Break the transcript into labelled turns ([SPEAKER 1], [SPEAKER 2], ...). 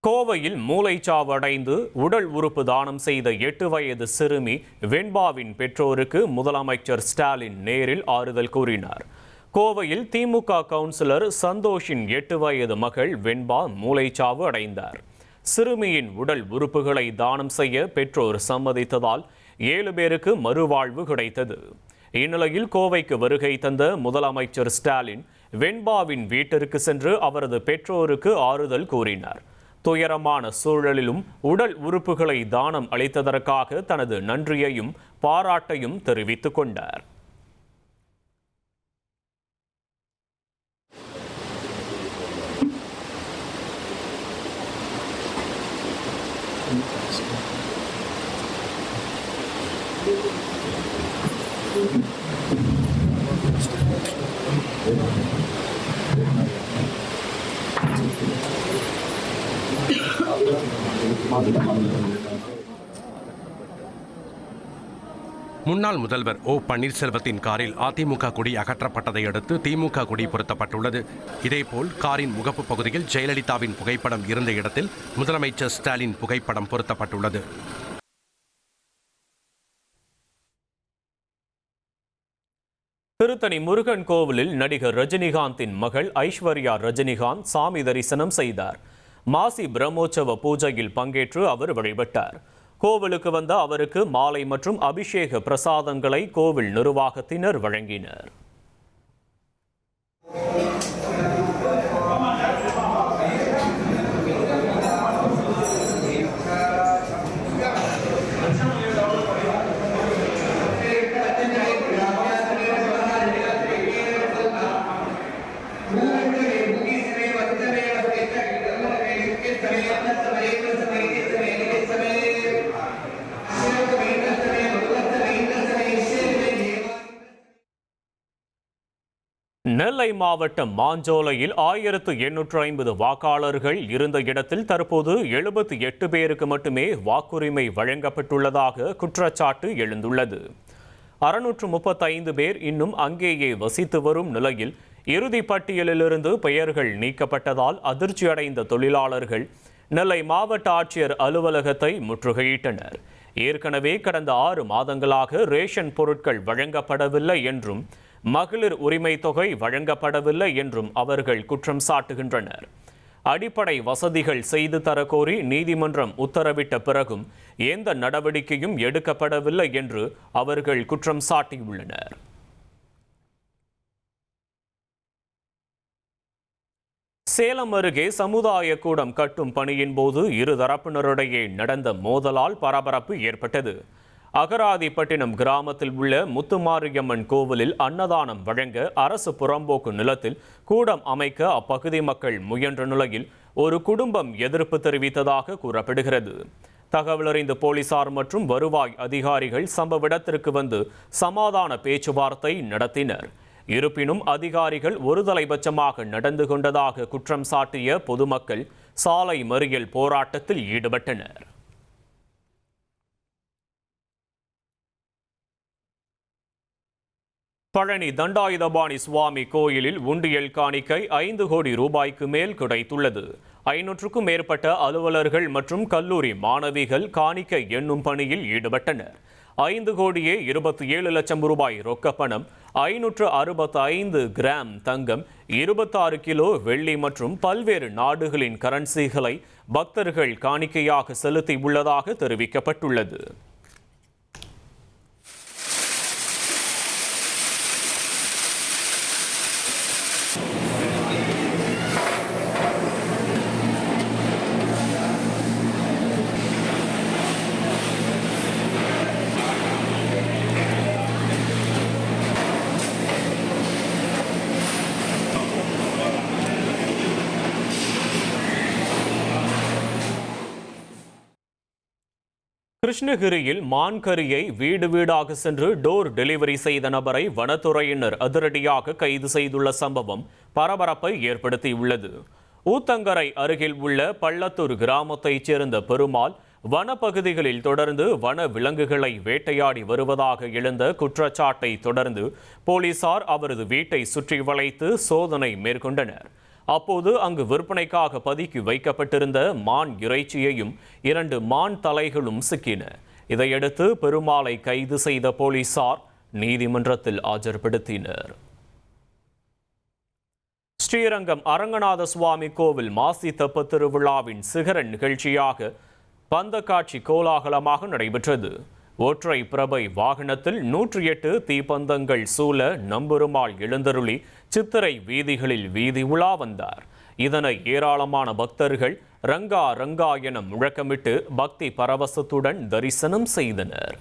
[SPEAKER 1] கோவையில் மூளைச்சாவு அடைந்து உடல் உறுப்பு தானம் செய்த 8 வயது சிறுமி வெண்பாவின் பெற்றோருக்கு முதலமைச்சர் ஸ்டாலின் நேரில் ஆறுதல் கூறினார். கோவையில் திமுக கவுன்சிலர் சந்தோஷின் 8 வயது மகள் வெண்பா மூளைச்சாவு அடைந்தார். சிறுமியின் உடல் உறுப்புகளை தானம் செய்ய பெற்றோர் சம்மதித்ததால் 7 பேருக்கு மறுவாழ்வு கிடைத்தது. இந்நிலையில் கோவைக்கு வருகை தந்த முதலமைச்சர் ஸ்டாலின் வெண்பாவின் வீட்டிற்கு சென்று அவரது பெற்றோருக்கு ஆறுதல் கூறினார். துயரமான சூழலிலும் உடல் உறுப்புகளை தானம் அளித்ததற்காக தனது நன்றியையும் பாராட்டையும் தெரிவித்துக் கொண்டார்.
[SPEAKER 2] முன்னாள் முதல்வர் ஓ பன்னீர்செல்வத்தின் காரில் அதிமுக கொடி அகற்றப்பட்டதை அடுத்து திமுக கொடி பொருத்தப்பட்டுள்ளது. இதேபோல் காரின் முகப்பு பகுதியில் ஜெயலலிதாவின் புகைப்படம் இருந்த இடத்தில் முதலமைச்சர் ஸ்டாலின் புகைப்படம் பொருத்தப்பட்டுள்ளது.
[SPEAKER 1] திருத்தணி முருகன் கோவிலில் நடிகர் ரஜினிகாந்தின் மகள் ஐஸ்வர்யா ரஜினிகாந்த் சாமி தரிசனம் செய்தார். மாசி பிரம்மோற்சவ பூஜையில் பங்கேற்று அவர் வழிபட்டார். கோவிலுக்கு வந்த அவருக்கு மாலை மற்றும் அபிஷேக பிரசாதங்களை கோவில் நிர்வாகத்தினர் வழங்கினர். நெல்லை மாவட்டம் மாஞ்சோலையில் 1850 வாக்காளர்கள் இருந்த இடத்தில் தற்போது 78 பேருக்கு மட்டுமே வாக்குரிமை வழங்கப்பட்டுள்ளதாக குற்றச்சாட்டு எழுந்துள்ளது. 635 பேர் இன்னும் அங்கேயே வசித்து வரும் நிலையில் இறுதி பட்டியலிலிருந்து பெயர்கள் நீக்கப்பட்டதால் அதிர்ச்சியடைந்த தொழிலாளர்கள் நெல்லை மாவட்ட ஆட்சியர் அலுவலகத்தை முற்றுகையிட்டனர். ஏற்கனவே கடந்த 6 மாதங்களாக ரேஷன் பொருட்கள் வழங்கப்படவில்லை என்றும் மகளிர் உரிமை தொகை வழங்கப்படவில்லை என்றும் அவர்கள் குற்றம் சாட்டுகின்றனர். அடிப்படை வசதிகள் செய்து தரக்கோரி நீதிமன்றம் உத்தரவிட்ட பிறகும் எந்த நடவடிக்கையும் எடுக்கப்படவில்லை என்று அவர்கள் குற்றம் சாட்டியுள்ளனர். சேலம் அருகே சமுதாய கூடம் கட்டும் பணியின் போது இருதரப்பினரிடையே நடந்த மோதலால் பரபரப்பு ஏற்பட்டது. அகராதிப்பட்டினம் கிராமத்தில் உள்ள முத்துமாரியம்மன் கோவிலில் அன்னதானம் வழங்க அரசு புறம்போக்கு நிலத்தில் கூடம் அமைக்க அப்பகுதி மக்கள் முயன்ற நிலையில் ஒரு குடும்பம் எதிர்ப்பு தெரிவித்ததாக கூறப்படுகிறது. தகவலறிந்த போலீசார் மற்றும் வருவாய் அதிகாரிகள் சம்பவ இடத்திற்கு வந்து சமாதான பேச்சுவார்த்தை நடத்தினர். இருப்பினும் அதிகாரிகள் ஒருதலைபட்சமாக நடந்து கொண்டதாக குற்றம் சாட்டிய பொதுமக்கள் சாலை மறியல் போராட்டத்தில் ஈடுபட்டனர். பழனி தண்டாயுதபாணி சுவாமி கோயிலில் உண்டியல் காணிக்கை 5 கோடி ரூபாய்க்கு மேல் கிடைத்துள்ளது. 500க்கும் மேற்பட்ட அலுவலர்கள் மற்றும் கல்லூரி மாணவிகள் காணிக்கை எண்ணும் பணியில் ஈடுபட்டனர். 5 கோடியே 27 லட்சம் ரூபாய் ரொக்கப்பணம், 565 கிராம் தங்கம், 26 கிலோ வெள்ளி மற்றும் பல்வேறு நாடுகளின் கரன்சிகளை பக்தர்கள் காணிக்கையாக செலுத்தி உள்ளதாக தெரிவிக்கப்பட்டுள்ளது. கிருஷ்ணகிரியில் மான் கறியை வீடு வீடாக சென்று டோர் டெலிவரி செய்த நபரை வனத்துறையினர் அதிரடியாக கைது செய்துள்ள சம்பவம் பரபரப்பை ஏற்படுத்தியுள்ளது. ஊத்தங்கரை அருகில் உள்ள பள்ளத்தூர் கிராமத்தைச் சேர்ந்த பெருமாள் வனப்பகுதிகளில் தொடர்ந்து வன விலங்குகளை வேட்டையாடி வருவதாக எழுந்த குற்றச்சாட்டை தொடர்ந்து போலீசார் அவரது வீட்டை சுற்றி வளைத்து சோதனை மேற்கொண்டனர். அப்போது அங்கு விற்பனைக்காக பதுக்கி வைக்கப்பட்டிருந்த மான் இறைச்சியையும் 2 மான் தலைகளும் சிக்கின. இதையடுத்து பெருமாளை கைது செய்த போலீசார் நீதிமன்றத்தில் ஆஜர்படுத்தினர். ஸ்ரீரங்கம் அரங்கநாத சுவாமி கோவில் மாசி தெப்பத் திருவிழாவின் சிகர நிகழ்ச்சியாக பந்தக்காட்சி கோலாகலமாக நடைபெற்றது. ஒற்றை பிரபை வாகனத்தில் 108 தீப்பந்தங்கள் சூழ நம்பெருமாள் எழுந்தருளி சித்திரை வீதிகளில் வீதி உலா வந்தார். இதனை ஏராளமான பக்தர்கள் ரங்கா ரங்கா என முழக்கமிட்டு பக்தி பரவசத்துடன் தரிசனம் செய்தனர்.